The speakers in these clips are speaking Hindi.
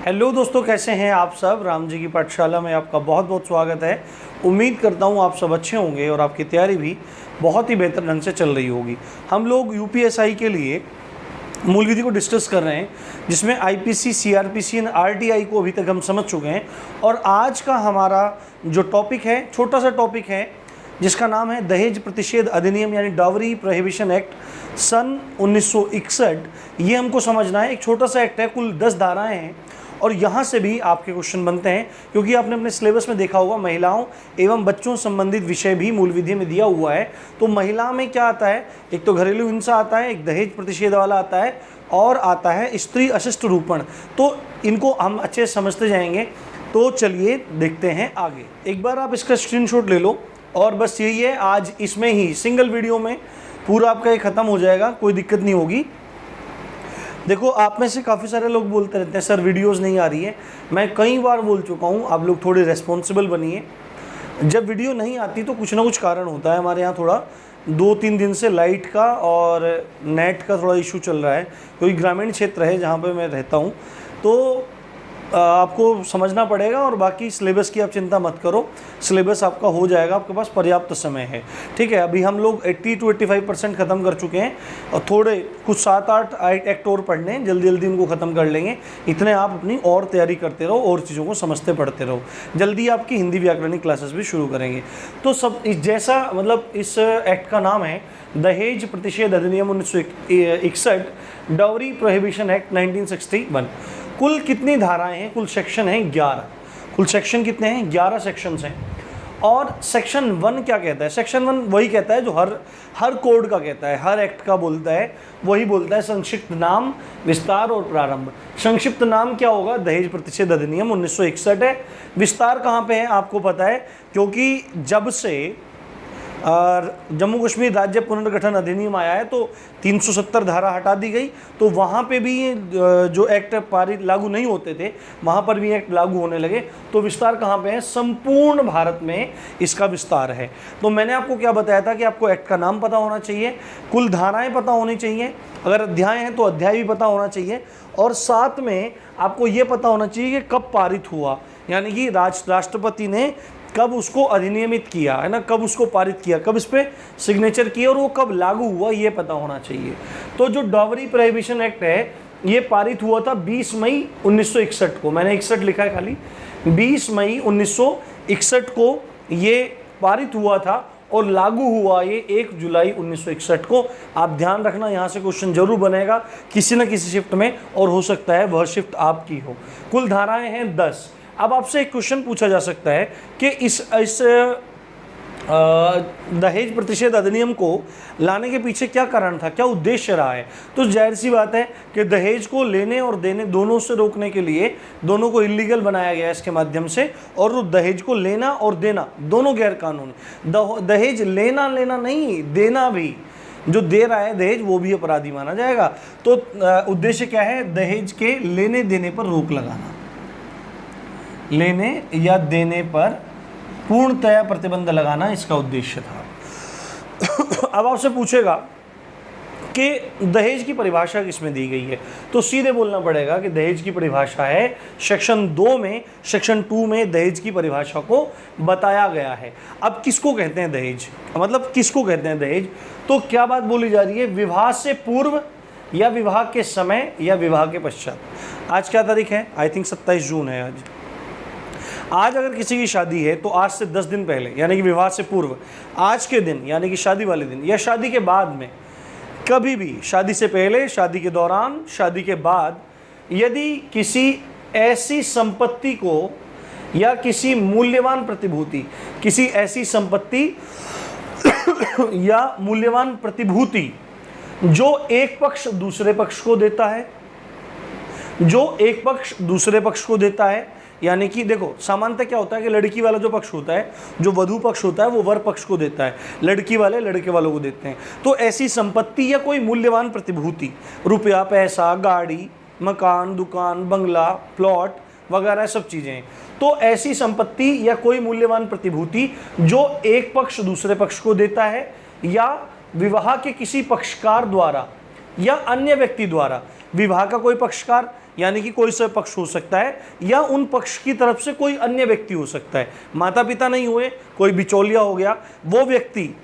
हेलो दोस्तों, कैसे हैं आप सब। राम जी की पाठशाला में आपका बहुत बहुत स्वागत है। उम्मीद करता हूं आप सब अच्छे होंगे और आपकी तैयारी भी बहुत ही बेहतर ढंग से चल रही होगी। हम लोग यूपीएसआई के लिए मूल विधि को डिस्कस कर रहे हैं, जिसमें आईपीसी, सीआरपीसी और आरटीआई को अभी तक हम समझ चुके हैं। और आज का हमारा जो टॉपिक है, छोटा सा टॉपिक है, जिसका नाम है दहेज प्रतिषेध अधिनियम यानी डावरी प्रोहिबिशन एक्ट सन 1961। ये हमको समझना है। एक छोटा सा एक्ट है, कुल 10 धाराएं हैं और यहाँ से भी आपके क्वेश्चन बनते हैं, क्योंकि आपने अपने सिलेबस में देखा होगा महिलाओं एवं बच्चों संबंधित विषय भी मूल विधि में दिया हुआ है। तो महिला में क्या आता है, एक तो घरेलू हिंसा आता है, एक दहेज प्रतिषेध वाला आता है और आता है स्त्री अशिष्ट रूपण। तो इनको हम अच्छे से समझते जाएंगे। तो चलिए देखते हैं आगे। एक बार आप इसका स्क्रीनशॉट ले लो और बस यही है, आज इसमें ही सिंगल वीडियो में पूरा आपका ये ख़त्म हो जाएगा, कोई दिक्कत नहीं होगी। देखो, आप में से काफ़ी सारे लोग बोलते रहते हैं सर वीडियोस नहीं आ रही है। मैं कई बार बोल चुका हूँ, आप लोग थोड़े रेस्पॉन्सिबल बनिए। जब वीडियो नहीं आती तो कुछ ना कुछ कारण होता है। हमारे यहाँ थोड़ा 2-3 दिन से लाइट का और नेट का थोड़ा इशू चल रहा है, क्योंकि ग्रामीण क्षेत्र है जहाँ पे मैं रहता हूँ। तो आपको समझना पड़ेगा। और बाकी सिलेबस की आप चिंता मत करो, सिलेबस आपका हो जाएगा, आपके पास पर्याप्त समय है। ठीक है, अभी हम लोग 80 to 85% ख़त्म कर चुके हैं और थोड़े कुछ 7-8 एक्ट और पढ़ने हैं, जल्दी जल्दी उनको ख़त्म कर लेंगे। इतने आप अपनी और तैयारी करते रहो और चीज़ों को समझते पढ़ते रहो। जल्दी आपकी हिंदी व्याकरणिक क्लासेस भी शुरू करेंगे। तो सब जैसा मतलब इस एक्ट का नाम है दहेज प्रतिषेध अधिनियम 1961, डावरी प्रोहिबिशन एक्ट 1961। कुल कितनी धाराएं हैं, कुल सेक्शन हैं 11। कुल सेक्शन कितने हैं, 11 सेक्शंस हैं। और सेक्शन 1 क्या कहता है? सेक्शन 1 वही कहता है जो हर कोड का कहता है, हर एक्ट का बोलता है, वही बोलता है संक्षिप्त नाम, विस्तार और प्रारंभ। संक्षिप्त नाम क्या होगा? दहेज प्रतिषेध अधिनियम 1961 है। विस्तार कहाँ पे है आपको पता है, क्योंकि जब से जम्मू कश्मीर राज्य पुनर्गठन अधिनियम आया है तो 370 धारा हटा दी गई। तो वहाँ पे भी जो एक्ट पारित लागू नहीं होते थे, वहाँ पर भी एक्ट लागू होने लगे। तो विस्तार कहाँ पे है? संपूर्ण भारत में इसका विस्तार है। तो मैंने आपको क्या बताया था कि आपको एक्ट का नाम पता होना चाहिए, कुल धाराएं पता होनी चाहिए, अगर अध्याय हैं तो अध्याय भी पता होना चाहिए, और साथ में आपको ये पता होना चाहिए कि कब पारित हुआ, यानी कि राष्ट्रपति ने कब उसको अधिनियमित किया है ना, कब उसको पारित किया, कब इस पर सिग्नेचर किया और वो कब लागू हुआ, ये पता होना चाहिए। तो जो डावरी प्रोहिबिशन एक्ट है ये पारित हुआ था 20 मई 1961 को। मैंने 61 लिखा है खाली। 20 मई 1961 को ये पारित हुआ था और लागू हुआ ये 1 जुलाई 1961 को। आप ध्यान रखना, यहाँ से क्वेश्चन जरूर बनेगा किसी न किसी शिफ्ट में, और हो सकता है वह शिफ्ट आपकी हो। कुल धाराएं हैं 10। अब आपसे एक क्वेश्चन पूछा जा सकता है कि इस दहेज प्रतिषेध अधिनियम को लाने के पीछे क्या कारण था, क्या उद्देश्य रहा है। तो जाहिर सी बात है कि दहेज को लेने और देने दोनों से रोकने के लिए, दोनों को इलीगल बनाया गया इसके माध्यम से। और दहेज को लेना और देना दोनों गैर कानूनी। दहेज लेना नहीं, देना भी, जो दे रहा है दहेज वो भी अपराधी माना जाएगा। तो उद्देश्य क्या है? दहेज के लेने देने पर रोक लगाना, लेने या देने पर पूर्णतया प्रतिबंध लगाना इसका उद्देश्य था। अब आपसे पूछेगा कि दहेज की परिभाषा किसमें दी गई है, तो सीधे बोलना पड़ेगा कि दहेज की परिभाषा है सेक्शन 2 में, सेक्शन 2 में दहेज की परिभाषा को बताया गया है। अब किसको कहते हैं दहेज, मतलब किसको कहते हैं दहेज? तो क्या बात बोली जा रही है? विवाह से पूर्व या विवाह के समय या विवाह के पश्चात। आज क्या तारीख है? आई थिंक 27 जून है आज अगर किसी की शादी है तो आज से 10 दिन पहले, यानी कि विवाह से पूर्व, आज के दिन यानी कि शादी वाले दिन, या शादी के बाद में, कभी भी, शादी से पहले, शादी के दौरान, शादी के बाद, यदि किसी ऐसी संपत्ति को या किसी मूल्यवान प्रतिभूति, किसी ऐसी संपत्ति या मूल्यवान प्रतिभूति जो एक पक्ष दूसरे पक्ष को देता है, जो एक पक्ष दूसरे पक्ष को देता है, यानी कि देखो सामान्यतः क्या होता है कि लड़की वाला जो पक्ष होता है, जो वधू पक्ष होता है, वो वर पक्ष को देता है, लड़की वाले लड़के वालों को देते हैं। तो ऐसी संपत्ति या कोई मूल्यवान प्रतिभूति, रुपया, पैसा, गाड़ी, मकान, दुकान, बंगला, प्लॉट वगैरह सब चीज़ें, तो ऐसी संपत्ति या कोई मूल्यवान प्रतिभूति जो एक पक्ष दूसरे पक्ष को देता है या विवाह के किसी पक्षकार द्वारा या अन्य व्यक्ति द्वारा, विवाह का कोई पक्षकार यानी कि कोई सा पक्ष हो सकता है, या उन पक्ष की तरफ से कोई अन्य व्यक्ति हो सकता है। माता पिता नहीं हुए, कोई बिचौलिया हो गया, वो व्यक्ति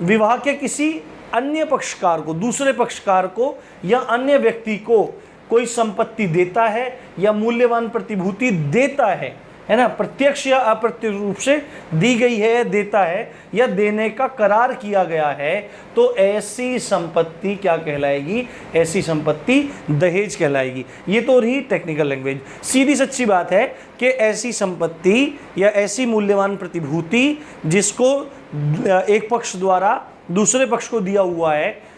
विवाह के किसी अन्य पक्षकार को, दूसरे पक्षकार को या अन्य व्यक्ति को कोई संपत्ति देता है या मूल्यवान प्रतिभूति देता है ना, प्रत्यक्ष या अप्रत्यक्ष रूप से दी गई है, देता है या देने का करार किया गया है, तो ऐसी संपत्ति क्या कहलाएगी? ऐसी संपत्ति दहेज कहलाएगी। ये तो रही टेक्निकल लैंग्वेज। सीधी सच्ची बात है कि ऐसी संपत्ति या ऐसी मूल्यवान प्रतिभूति जिसको एक पक्ष द्वारा दूसरे पक्ष को दिया हुआ है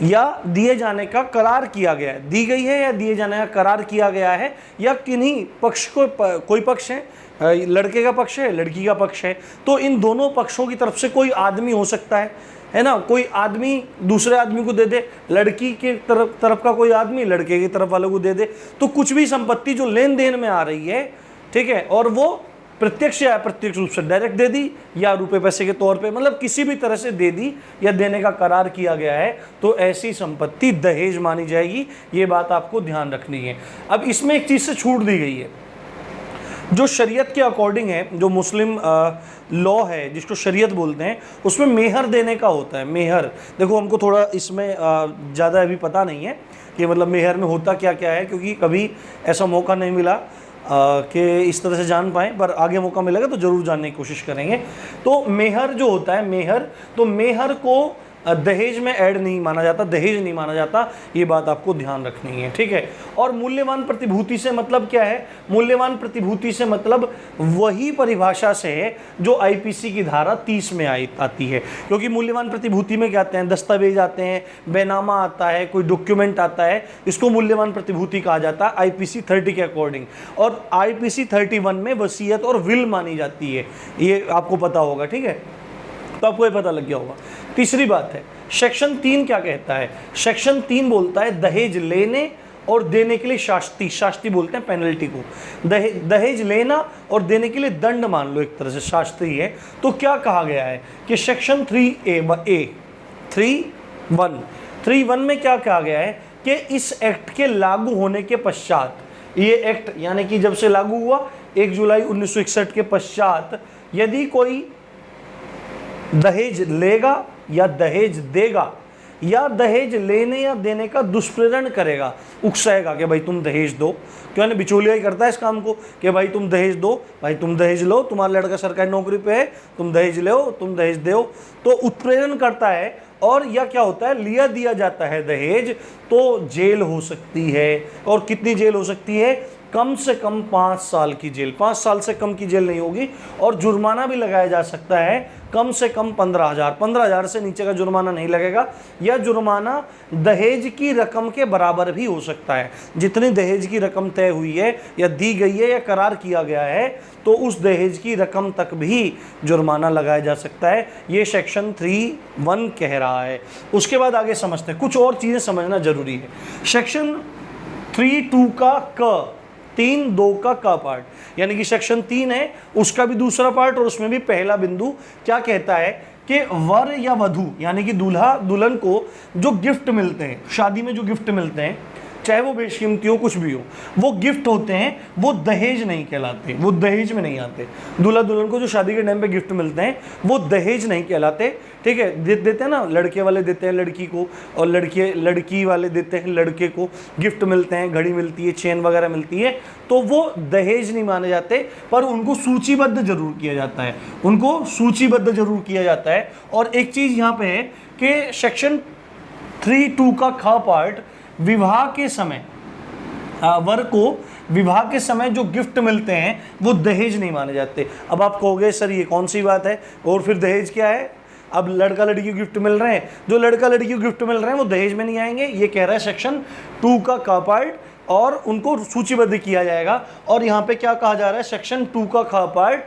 या दिए जाने का करार किया गया है, दी गई है या दिए जाने का करार किया गया है, या किन्हीं पक्ष को, कोई पक्ष है, लड़के का पक्ष है, लड़की का पक्ष है, तो इन दोनों पक्षों की तरफ से कोई आदमी हो सकता है ना, कोई आदमी दूसरे आदमी को दे दे, लड़की के तरफ का कोई आदमी लड़के की तरफ वालों को दे दे, तो कुछ भी संपत्ति जो लेन देन में आ रही है, ठीक है, और वो प्रत्यक्ष या अप्रत्यक्ष रूप से डायरेक्ट दे दी या रुपए पैसे के तौर पे, मतलब किसी भी तरह से दे दी या देने का करार किया गया है, तो ऐसी संपत्ति दहेज मानी जाएगी। ये बात आपको ध्यान रखनी है। अब इसमें एक चीज़ से छूट दी गई है, जो शरीयत के अकॉर्डिंग है, जो मुस्लिम लॉ है जिसको शरीयत बोलते हैं, उसमें मेहर देने का होता है। मेहर, देखो हमको थोड़ा इसमें ज़्यादा अभी पता नहीं है कि मतलब मेहर में होता क्या क्या है, क्योंकि कभी ऐसा मौका नहीं मिला कि इस तरह से जान पाएँ, पर आगे मौका मिलेगा तो ज़रूर जानने की कोशिश करेंगे। तो मेहर जो होता है, मेहर, तो मेहर को दहेज में ऐड नहीं माना जाता, दहेज नहीं माना जाता, ये बात आपको ध्यान रखनी है, ठीक है। और मूल्यवान प्रतिभूति से मतलब क्या है? मूल्यवान प्रतिभूति से मतलब वही परिभाषा से है जो आईपीसी की धारा 30 में आती है, क्योंकि मूल्यवान प्रतिभूति में क्या आते हैं? दस्तावेज आते हैं, बैनामा आता है, कोई डॉक्यूमेंट आता है, इसको मूल्यवान प्रतिभूति कहा जाता है आईपीसी 30 के अकॉर्डिंग। और आईपीसी 31 में वसीयत और विल मानी जाती है, ये आपको पता होगा, ठीक है, तो आपको ये पता लग गया होगा। तीसरी बात है, सेक्शन 3 क्या कहता है? सेक्शन 3 बोलता है दहेज लेने और देने के लिए शास्ति, शास्ति बोलते हैं पेनल्टी को, दहेज लेना और देने के लिए दंड मान लो, एक तरह से शास्त्री है। तो क्या कहा गया है कि सेक्शन 3(1) में क्या कहा गया है कि इस एक्ट के लागू होने के पश्चात, ये एक्ट यानी कि जब से लागू हुआ 1 जुलाई 1961 के पश्चात, यदि कोई दहेज लेगा या दहेज देगा या दहेज लेने या देने का दुष्प्रेरण करेगा, उकसाएगा कि भाई तुम दहेज दो, क्यों ना बिचौलिया ही करता है इस काम को कि भाई तुम दहेज दो, भाई तुम दहेज लो, तुम्हारा लड़का सरकारी नौकरी पे है, तुम दहेज लो, तुम दहेज दो, तो उत्प्रेरण करता है। और या क्या होता है, लिया दिया जाता है दहेज, तो जेल हो सकती है। और कितनी जेल हो सकती है? कम से कम 5 साल की जेल, 5 साल से कम की जेल नहीं होगी। और जुर्माना भी लगाया जा सकता है, कम से कम 15,000 से नीचे का जुर्माना नहीं लगेगा। या जुर्माना दहेज की रकम के बराबर भी हो सकता है, जितनी दहेज की रकम तय हुई है या दी गई है या करार किया गया है, तो उस दहेज की रकम तक भी जुर्माना लगाया जा सकता है। ये सेक्शन 3(1) कह रहा है। उसके बाद आगे समझते हैं, कुछ और चीज़ें समझना जरूरी है। सेक्शन 3(2) का क, 3(2) का क पार्ट, यानी कि सेक्शन 3 है, उसका भी दूसरा पार्ट और उसमें भी पहला बिंदु क्या कहता है कि वर या वधू यानी कि दूल्हा दुल्हन को जो गिफ्ट मिलते हैं, शादी में जो गिफ्ट मिलते हैं, चाहे वो बेशकीमती हो, कुछ भी हो, वो गिफ्ट होते हैं, वो दहेज नहीं कहलाते, वो दहेज में नहीं आते। दूल्हा दुल्हन को जो शादी के टाइम पे गिफ्ट मिलते हैं वो दहेज नहीं कहलाते, ठीक है। देते हैं ना, लड़के वाले देते हैं लड़की को और लड़की वाले देते हैं लड़के को, गिफ्ट मिलते हैं, घड़ी मिलती है, चेन वगैरह मिलती है, तो वो दहेज नहीं माने जाते, पर उनको सूचीबद्ध जरूर किया जाता है, उनको सूचीबद्ध जरूर किया जाता है। और एक चीज़ यहाँ पे है कि सेक्शन 3(2) का ख पार्ट, विवाह के समय वर को विवाह के समय जो गिफ्ट मिलते हैं वो दहेज नहीं माने जाते। अब आप कहोगे सर ये कौन सी बात है, और फिर दहेज क्या है? अब लड़का लड़की को गिफ्ट मिल रहे हैं, जो लड़का लड़की को गिफ्ट मिल रहे हैं वो दहेज में नहीं आएंगे, ये कह रहा है सेक्शन 2 का क पार्ट, और उनको सूचीबद्ध किया जाएगा। और यहाँ पे क्या कहा जा रहा है, सेक्शन 2 का ख पार्ट,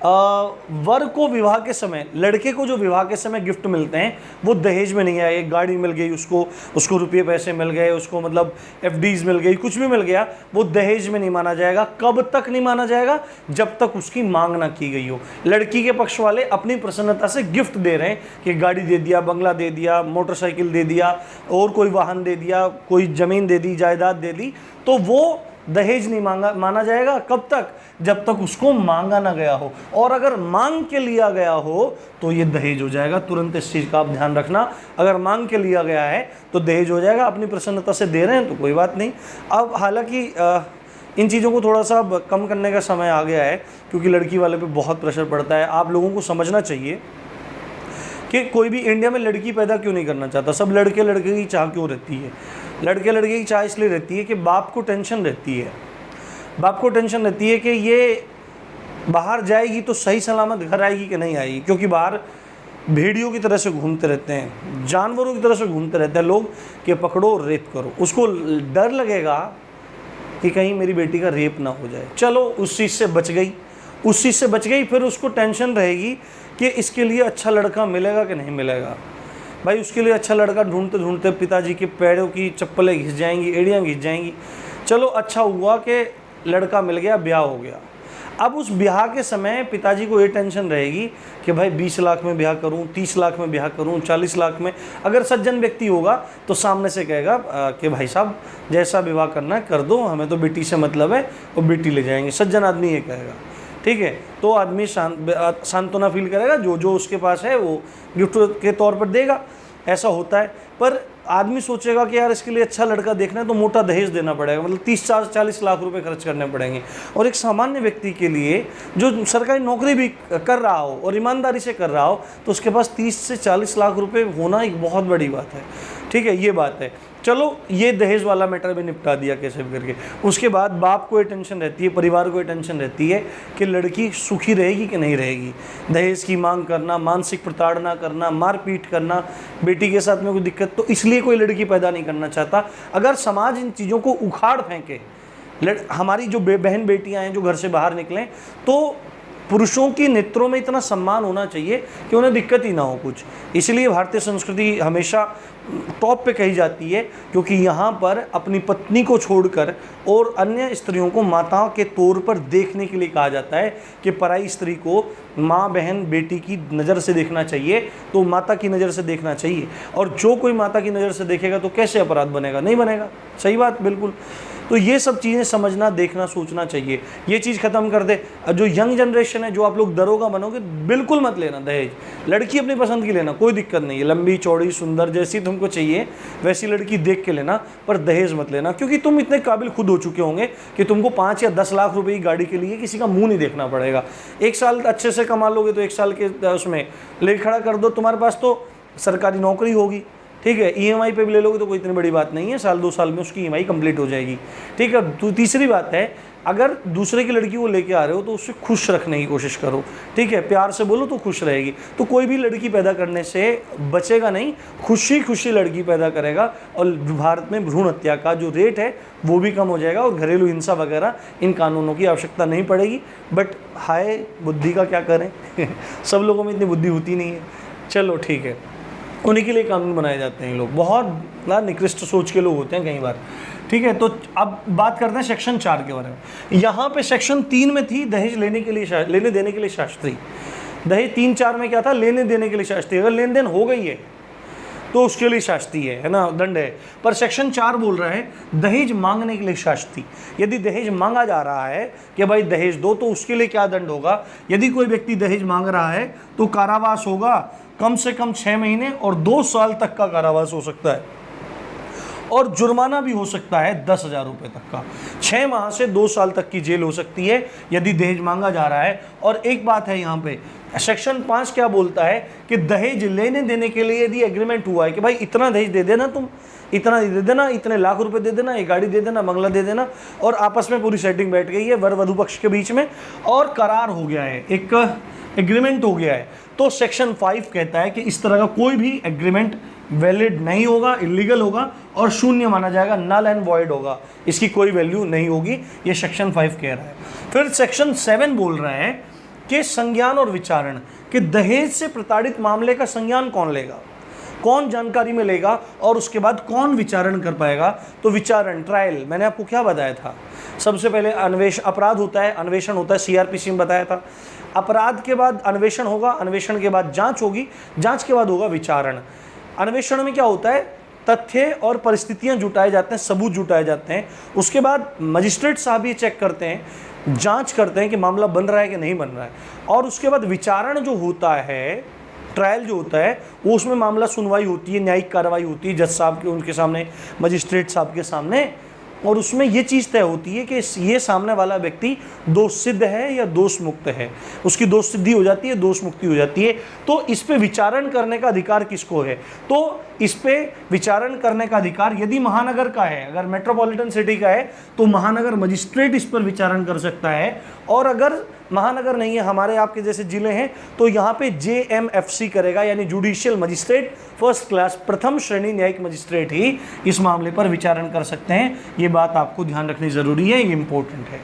वर को विवाह के समय, लड़के को जो विवाह के समय गिफ्ट मिलते हैं वो दहेज में नहीं आए। एक गाड़ी मिल गई उसको रुपये पैसे मिल गए, उसको मतलब एफडीज मिल गई, कुछ भी मिल गया, वो दहेज में नहीं माना जाएगा। कब तक नहीं माना जाएगा? जब तक उसकी मांग ना की गई हो। लड़की के पक्ष वाले अपनी प्रसन्नता से गिफ्ट दे रहे हैं कि गाड़ी दे दिया, बंगला दे दिया, मोटरसाइकिल दे दिया, और कोई वाहन दे दिया, कोई ज़मीन दे दी, जायदाद दे दी, तो वो दहेज नहीं माना जाएगा। कब तक? जब तक उसको मांगा ना गया हो, और अगर मांग के लिया गया हो तो ये दहेज हो जाएगा। तुरंत इस चीज़ का आप ध्यान रखना, अगर मांग के लिया गया है तो दहेज हो जाएगा। अपनी प्रसन्नता से दे रहे हैं तो कोई बात नहीं। अब हालांकि इन चीज़ों को थोड़ा सा अब कम करने का समय आ गया है, क्योंकि लड़की वाले पे बहुत प्रेशर पड़ता है। आप लोगों को समझना चाहिए कि कोई भी इंडिया में लड़की पैदा क्यों नहीं करना चाहता। सब लड़के लड़के की चाह क्यों रहती है? लड़के लड़के की चाह इसलिए रहती है कि बाप को टेंशन रहती है। बाप को टेंशन रहती है कि ये बाहर जाएगी तो सही सलामत घर आएगी कि नहीं आएगी, क्योंकि बाहर भेड़ियों की तरह से घूमते रहते हैं, जानवरों की तरह से घूमते रहते हैं लोग, कि पकड़ो रेप करो। उसको डर लगेगा कि कहीं मेरी बेटी का रेप ना हो जाए। चलो उस चीज़ से बच गई, उस चीज़ से बच गई। फिर उसको टेंशन रहेगी कि इसके लिए अच्छा लड़का मिलेगा कि नहीं मिलेगा। भाई उसके लिए अच्छा लड़का ढूंढते ढूंढते पिताजी के पैरों की चप्पलें घिस जाएंगी, एड़ियाँ घिस जाएंगी। चलो अच्छा हुआ कि लड़का मिल गया, ब्याह हो गया। अब उस ब्याह के समय पिताजी को ये टेंशन रहेगी कि भाई 20 लाख में ब्याह करूं, 30 लाख में ब्याह करूं, 40 लाख में। अगर सज्जन व्यक्ति होगा तो सामने से कहेगा कि भाई साहब जैसा विवाह करना है कर दो, हमें तो बेटी से मतलब है, और बेटी ले जाएंगे। सज्जन आदमी ये कहेगा, ठीक है। तो आदमी सांत्वना फील करेगा, जो जो उसके पास है वो गिफ्ट के तौर पर देगा। ऐसा होता है। पर आदमी सोचेगा कि यार इसके लिए अच्छा लड़का देखना है तो मोटा दहेज देना पड़ेगा, मतलब 30-40 लाख रुपए खर्च करने पड़ेंगे। और एक सामान्य व्यक्ति के लिए जो सरकारी नौकरी भी कर रहा हो और ईमानदारी से कर रहा हो, तो उसके पास 30 से 40 लाख रुपए होना एक बहुत बड़ी बात है, ठीक है। ये बात है। चलो ये दहेज वाला मैटर भी निपटा दिया कैसे भी करके। उसके बाद बाप को ये टेंशन रहती है, परिवार को ये टेंशन रहती है कि लड़की सुखी रहेगी कि नहीं रहेगी। दहेज की मांग करना, मानसिक प्रताड़ना करना, मारपीट करना, बेटी के साथ में कोई दिक्कत, तो इसलिए कोई लड़की पैदा नहीं करना चाहता। अगर समाज इन चीज़ों को उखाड़ फेंके, हमारी जो बहन बेटियां हैं जो घर से बाहर निकलें, तो पुरुषों की नेत्रों में इतना सम्मान होना चाहिए कि उन्हें दिक्कत ही ना हो कुछ। इसलिए भारतीय संस्कृति हमेशा टॉप पे कही जाती है, क्योंकि यहाँ पर अपनी पत्नी को छोड़कर और अन्य स्त्रियों को माताओं के तौर पर देखने के लिए कहा जाता है कि पराई स्त्री को माँ, बहन, बेटी की नज़र से देखना चाहिए, तो माता की नज़र से देखना चाहिए। और जो कोई माता की नज़र से देखेगा तो कैसे अपराध बनेगा? नहीं बनेगा। सही बात, बिल्कुल। तो ये सब चीज़ें समझना, देखना, सोचना चाहिए। ये चीज़ ख़त्म कर दे। जो यंग जनरेशन है, जो आप लोग दरोगा बनोगे, बिल्कुल मत लेना दहेज। लड़की अपनी पसंद की लेना, कोई दिक्कत नहीं है। लंबी चौड़ी सुंदर जैसी तुमको चाहिए वैसी लड़की देख के लेना, पर दहेज मत लेना, क्योंकि तुम इतने काबिल खुद हो चुके होंगे कि तुमको 5 या 10 लाख रुपए की गाड़ी के लिए किसी का मुंह नहीं देखना पड़ेगा। 1 साल अच्छे से कमा लोगे तो 1 साल के उसमें ले खड़ा कर दो, तुम्हारे पास तो सरकारी नौकरी होगी, ठीक है। ईएमआई पे भी ले लोगे तो कोई इतनी बड़ी बात नहीं है, साल 2 साल में उसकी ईएमआई कंप्लीट हो जाएगी, ठीक है। तो तीसरी बात है, अगर दूसरे की लड़की को लेके आ रहे हो तो उससे खुश रखने की कोशिश करो, ठीक है। प्यार से बोलो तो खुश रहेगी। तो कोई भी लड़की पैदा करने से बचेगा नहीं, खुशी खुशी लड़की पैदा करेगा। और भारत में भ्रूण हत्या का जो रेट है वो भी कम हो जाएगा, और घरेलू हिंसा वगैरह इन कानूनों की आवश्यकता नहीं पड़ेगी। बट हाय बुद्धि का क्या करें सब लोगों में इतनी बुद्धि होती नहीं है। चलो ठीक है, उन्हीं के लिए कानून बनाए जाते हैं। लोग बहुत निकृष्ट सोच के लोग होते हैं कई बार, ठीक है। तो अब बात करते हैं सेक्शन 4 के बारे में। यहाँ पे सेक्शन 3 में थी दहेज लेने के लिए, लेने देने के लिए शास्त्री। दहेज 3-4 में क्या था? लेने देने के लिए शास्त्री। अगर लेन देन हो गई है तो उसके लिए शास्त्री है ना, दंड है। पर सेक्शन 4 बोल रहा है दहेज मांगने के लिए शास्त्री। यदि दहेज मांगा जा रहा है कि भाई दहेज दो, तो उसके लिए क्या दंड होगा? यदि कोई व्यक्ति दहेज मांग रहा है तो कारावास होगा, कम से कम 6 महीने और 2 साल तक का कारावास हो सकता है, और जुर्माना भी हो सकता है 10,000 रुपये तक का। 6 माह से 2 साल तक की जेल हो सकती है यदि दहेज मांगा जा रहा है। और एक बात है यहाँ पे, सेक्शन 5 क्या बोलता है कि दहेज लेने देने के लिए यदि एग्रीमेंट हुआ है कि भाई इतना दहेज दे देना, तुम इतना दे देना, इतने लाख रुपए दे देना, ये गाड़ी दे देना, बंगला दे देना, और आपस में पूरी सेटिंग बैठ गई है वर वधू पक्ष के बीच में और करार हो गया है, एक एग्रीमेंट हो गया है, तो सेक्शन 5 कहता है कि इस तरह का कोई भी एग्रीमेंट वैलिड नहीं होगा, इलीगल होगा और शून्य माना जाएगा, नल एंड वॉइड होगा, इसकी कोई वैल्यू नहीं होगी। ये सेक्शन 5 कह रहा है। फिर सेक्शन 7 बोल रहा है कि संज्ञान और विचारण, कि दहेज से प्रताड़ित मामले का संज्ञान कौन लेगा, कौन जानकारी में लेगा, और उसके बाद कौन विचारण कर पाएगा। तो विचारण, ट्रायल, मैंने आपको क्या बताया था? सबसे पहले अपराध होता है, अन्वेषण होता है, सीआरपीसी में बताया था। अपराध के बाद अन्वेषण होगा, अन्वेषण के बाद जांच होगी, जांच के बाद होगा विचारण। अन्वेषण में क्या होता है? तथ्य और परिस्थितियां जुटाए जाते हैं, सबूत जुटाए जाते हैं। उसके बाद मजिस्ट्रेट साहब ये चेक करते हैं, जांच करते हैं कि मामला बन रहा है कि नहीं बन रहा है, और उसके बाद विचारण जो होता है, ट्रायल जो होता है, वो उसमें मामला सुनवाई होती है, न्यायिक कार्रवाई होती है जज साहब के उनके सामने, मजिस्ट्रेट साहब के सामने, और उसमें ये चीज़ तय होती है कि ये सामने वाला व्यक्ति दोष सिद्ध है या दोष मुक्त है। उसकी दोष सिद्धि हो जाती है, दोष मुक्ति हो जाती है। तो इस पे विचारण करने का अधिकार किसको है? तो इस पे विचारण करने का अधिकार यदि महानगर का है, अगर मेट्रोपॉलिटन सिटी का है तो महानगर मजिस्ट्रेट इस पर विचारण कर सकता है, और अगर महानगर नहीं है, हमारे आपके जैसे जिले हैं, तो यहाँ पे JMFC करेगा, यानी जुडिशियल मजिस्ट्रेट फर्स्ट क्लास, प्रथम श्रेणी न्यायिक मजिस्ट्रेट ही इस मामले पर विचारण कर सकते हैं। ये बात आपको ध्यान रखनी जरूरी है, ये इंपॉर्टेंट है।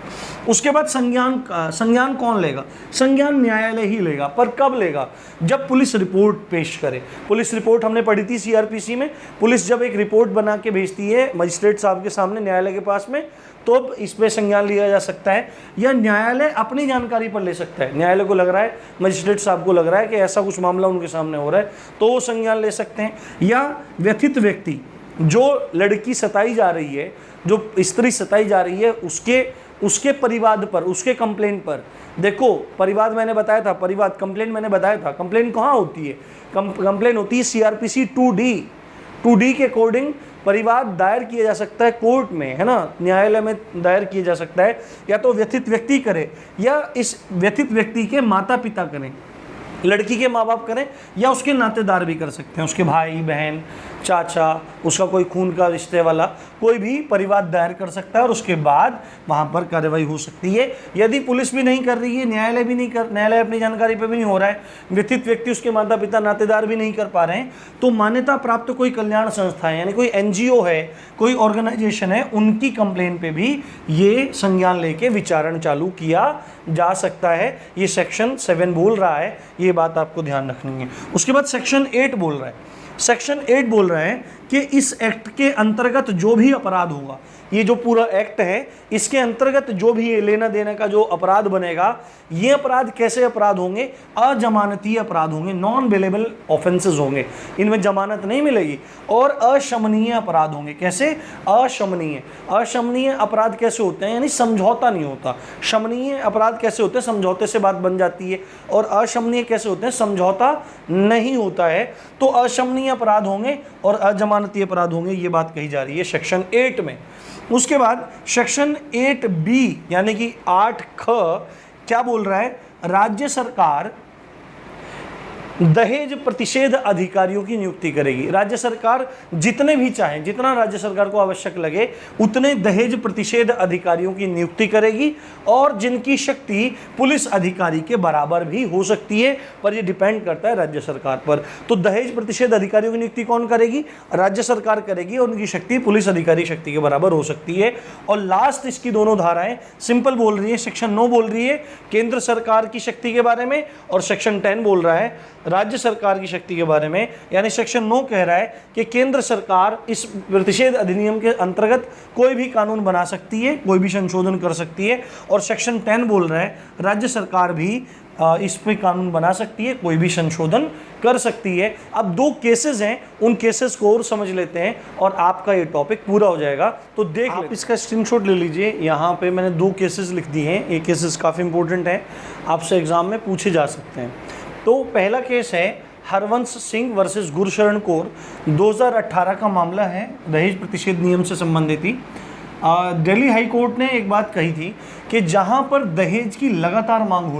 उसके बाद संज्ञान कौन लेगा? संज्ञान न्यायालय ही लेगा, पर कब लेगा? जब पुलिस रिपोर्ट पेश करे। पुलिस रिपोर्ट हमने पढ़ी थी CRPC में, पुलिस जब एक रिपोर्ट बना के भेजती है मजिस्ट्रेट साहब के सामने, न्यायालय के पास में, तो इस पे संज्ञान लिया जा सकता है, या न्यायालय अपनी जानकारी पर ले सकता है। न्यायालय को लग रहा है, मजिस्ट्रेट साहब को लग रहा है कि ऐसा कुछ मामला उनके सामने हो रहा है, तो वो संज्ञान ले सकते हैं। या व्यथित व्यक्ति, जो लड़की सताई जा रही है, जो स्त्री सताई जा रही है, उसके परिवाद पर, उसके कंप्लेंट पर, देखो परिवाद मैंने बताया था, परिवाद कंप्लेंट मैंने बताया था, कंप्लेंट कहाँ होती है? कंप्लेंट होती है CRPC 2D के अकॉर्डिंग परिवाद दायर किया जा सकता है कोर्ट में, है ना, न्यायालय में दायर किया जा सकता है, या तो व्यथित व्यक्ति करे, या इस व्यथित व्यक्ति के माता पिता करें, लड़की के माँ बाप करें, या उसके नातेदार भी कर सकते हैं, उसके भाई बहन, चाचा, उसका कोई खून का रिश्ते वाला, कोई भी परिवाद दायर कर सकता है, और उसके बाद वहाँ पर कार्रवाई हो सकती है। यदि पुलिस भी नहीं कर रही है, न्यायालय अपनी जानकारी पर भी नहीं हो रहा है, व्यथित व्यक्ति, उसके माता पिता, नातेदार भी नहीं कर पा रहे हैं, तो मान्यता प्राप्त कोई कल्याण संस्था है, यानी कोई NGO है, कोई ऑर्गेनाइजेशन है, उनकी कंप्लेन पे भी ये संज्ञान लेके विचारण चालू किया जा सकता है। ये सेक्शन 7 बोल रहा है, ये बात आपको ध्यान रखनी है। उसके बाद सेक्शन 8 बोल रहा है, सेक्शन 8 बोल रहा है कि इस एक्ट के अंतर्गत जो भी अपराध होगा, ये जो पूरा एक्ट है, इसके अंतर्गत जो भी लेना देने का जो अपराध बनेगा, ये अपराध कैसे अपराध होंगे? अजमानतीय अपराध होंगे, नॉन बेलेबल ऑफेंसेस होंगे, इनमें जमानत नहीं मिलेगी, और अशमनीय अपराध होंगे। कैसे? अशमनीय अपराध कैसे होते हैं? यानी समझौता नहीं होता। शमनीय अपराध कैसे होते हैं? समझौते से बात बन जाती है। और अशमनीय कैसे होते हैं? समझौता नहीं होता है। तो अशमनीय अपराध होंगे और अजमानतीय अपराध होंगे, ये बात कही जा रही है सेक्शन 8 में। उसके बाद सेक्शन 8B यानी कि 8ख क्या बोल रहा है? राज्य सरकार दहेज प्रतिषेध अधिकारियों की नियुक्ति करेगी। राज्य सरकार जितने भी चाहे, जितना राज्य सरकार को आवश्यक लगे, उतने दहेज प्रतिषेध अधिकारियों की नियुक्ति करेगी, और जिनकी शक्ति पुलिस अधिकारी के बराबर भी हो सकती है, पर ये डिपेंड करता है राज्य सरकार पर। तो दहेज प्रतिषेध अधिकारियों की नियुक्ति कौन करेगी? राज्य सरकार करेगी, और उनकी शक्ति पुलिस अधिकारी शक्ति के बराबर हो सकती है। और लास्ट इसकी दोनों धाराएं सिंपल बोल रही है, सेक्शन 9 बोल रही है केंद्र सरकार की शक्ति के बारे में, और सेक्शन 10 बोल रहा है राज्य सरकार की शक्ति के बारे में। यानी सेक्शन 9 कह रहा है कि केंद्र सरकार इस प्रतिषेध अधिनियम के अंतर्गत कोई भी कानून बना सकती है, कोई भी संशोधन कर सकती है, और सेक्शन 10 बोल रहा है राज्य सरकार भी इस पे कानून बना सकती है, कोई भी संशोधन कर सकती है। अब 2 केसेस हैं, उन केसेस को और समझ लेते हैं और आपका ये टॉपिक पूरा हो जाएगा। तो देख आप इसका स्क्रीनशॉट ले लीजिए। यहाँ पे मैंने 2 केसेस लिख दिए हैं, ये केसेस काफ़ी इंपॉर्टेंट हैं, आपसे एग्जाम में पूछे जा सकते हैं। तो पहला केस है हरवंश सिंह वर्सेस गुरशरण कौर, 2018 का मामला है, दहेज प्रतिषेध नियम से संबंधित ही। दिल्ली हाई कोर्ट ने एक बात कही थी कि जहाँ पर दहेज की लगातार मांग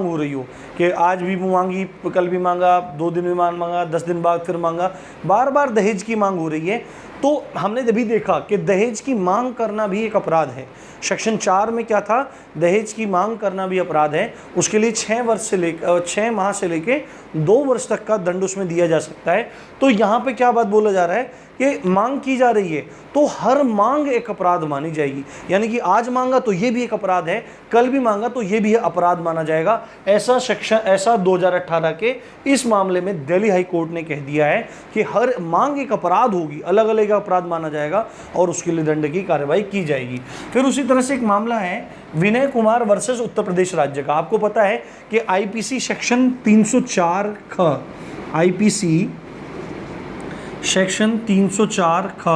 हो रही हो कि आज भी मांगी, कल भी मांगा, 2 दिन में मांगा, 10 दिन बाद फिर मांगा, बार बार दहेज की मांग हो रही है, तो हमने अभी देखा कि दहेज की मांग करना भी एक अपराध है। सेक्शन 4 में क्या था? दहेज की मांग करना भी अपराध है। उसके लिए 6 माह से लेके 2 वर्ष तक का दंड उसमें दिया जा सकता है। तो यहाँ पे क्या बात बोला जा रहा है कि मांग की जा रही है, तो हर मांग एक अपराध मानी जाएगी। यानी कि आज मांगा तो ये भी एक अपराध है, कल भी मांगा तो ये भी अपराध माना जाएगा। ऐसा 2018 के इस मामले में दिल्ली हाई कोर्ट ने कह दिया है कि हर मांग एक अपराध होगी, अलग अलग अपराध माना जाएगा और उसके लिए दंड की कार्रवाई की जाएगी। फिर उसी तरह से एक मामला है विनय कुमार वर्सेस उत्तर प्रदेश राज्य का। आपको पता है कि आईपीसी सेक्शन 304 ख, आईपीसी सेक्शन 304 ख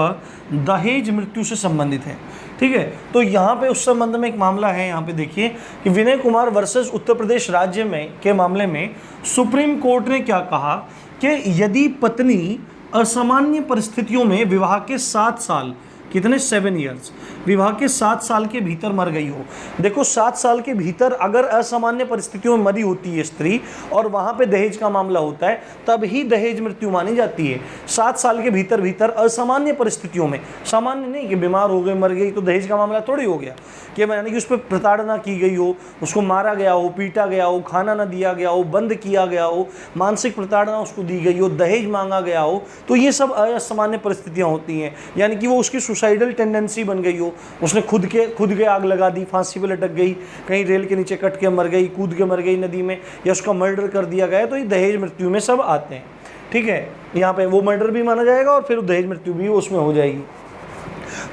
दहेज मृत्यु से संबंधित है। ठीक है, तो यहाँ पे उस संबंध में एक मामला है। यहाँ पे देखिए कि विनय कुमार वर्सेस उत्तर प्रदेश राज्य में के मामले में सुप्रीम कोर्ट ने क्या कहा कि यदि पत्नी असामान्य परिस्थितियों में विवाह के 7 साल, कितने 7 ईयर्स, विवाह के 7 साल के भीतर मर गई हो। देखो 7 साल के भीतर अगर असामान्य परिस्थितियों में मरी होती है स्त्री और वहां पे दहेज का मामला होता है तब ही दहेज मृत्यु मानी जाती है। 7 साल के भीतर भीतर असामान्य परिस्थितियों में, सामान्य नहीं कि बीमार हो गई मर गई तो दहेज का मामला थोड़ी हो गया, कि यानी कि उस पर प्रताड़ना की गई हो, उसको मारा गया हो, पीटा गया हो, खाना ना दिया गया हो, बंद किया गया हो, मानसिक प्रताड़ना उसको दी गई हो, दहेज मांगा गया हो, तो ये सब असामान्य परिस्थितियां होती हैं। यानी कि वो उसकी सुसाइडल टेंडेंसी बन गई हो, उसने खुद के आग लगा दी, फांसी पे लटक गई, कहीं रेल के नीचे कट के मर गई, कूद के मर गई नदी में, या उसका मर्डर कर दिया गया, तो ये दहेज मृत्यु में सब आते हैं। ठीक है, यहाँ पे वो मर्डर भी माना जाएगा और फिर दहेज मृत्यु भी उसमें हो जाएगी।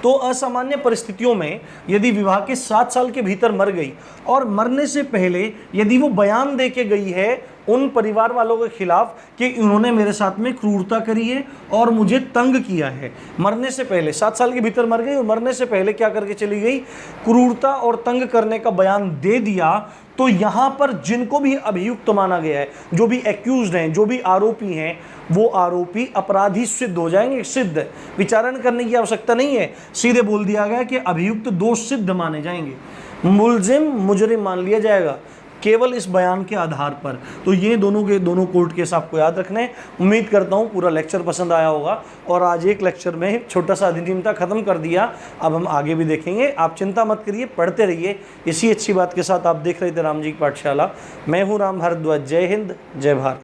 तो असामान्य परिस्थितियों में यदि विवाह के 7 साल के भीतर मर गई और मरने से पहले यदि वो बयान दे के गई है उन परिवार वालों के खिलाफ कि उन्होंने मेरे साथ में क्रूरता करी है और मुझे तंग किया है, मरने से पहले 7 साल के भीतर मर गई और मरने से पहले क्या करके चली गई, क्रूरता और तंग करने का बयान दे दिया, तो यहाँ पर जिनको भी अभियुक्त माना गया है, जो भी एक्यूज्ड हैं, जो भी आरोपी हैं, वो आरोपी अपराधी सिद्ध हो जाएंगे। सिद्ध, विचारण करने की आवश्यकता नहीं है, सीधे बोल दिया गया कि अभियुक्त दोष सिद्ध माने जाएंगे, मुलजिम मुजरिम मान लिया जाएगा केवल इस बयान के आधार पर। तो ये दोनों कोर्ट केस आपको याद रखने हैं। उम्मीद करता हूँ पूरा लेक्चर पसंद आया होगा और आज एक लेक्चर में छोटा सा अधिनियम था खत्म कर दिया, अब हम आगे भी देखेंगे। आप चिंता मत करिए, पढ़ते रहिए। इसी अच्छी बात के साथ आप देख रहे थे राम जी की पाठशाला। मैं हूँ राम भारद्वाज। जय हिंद, जय भारत।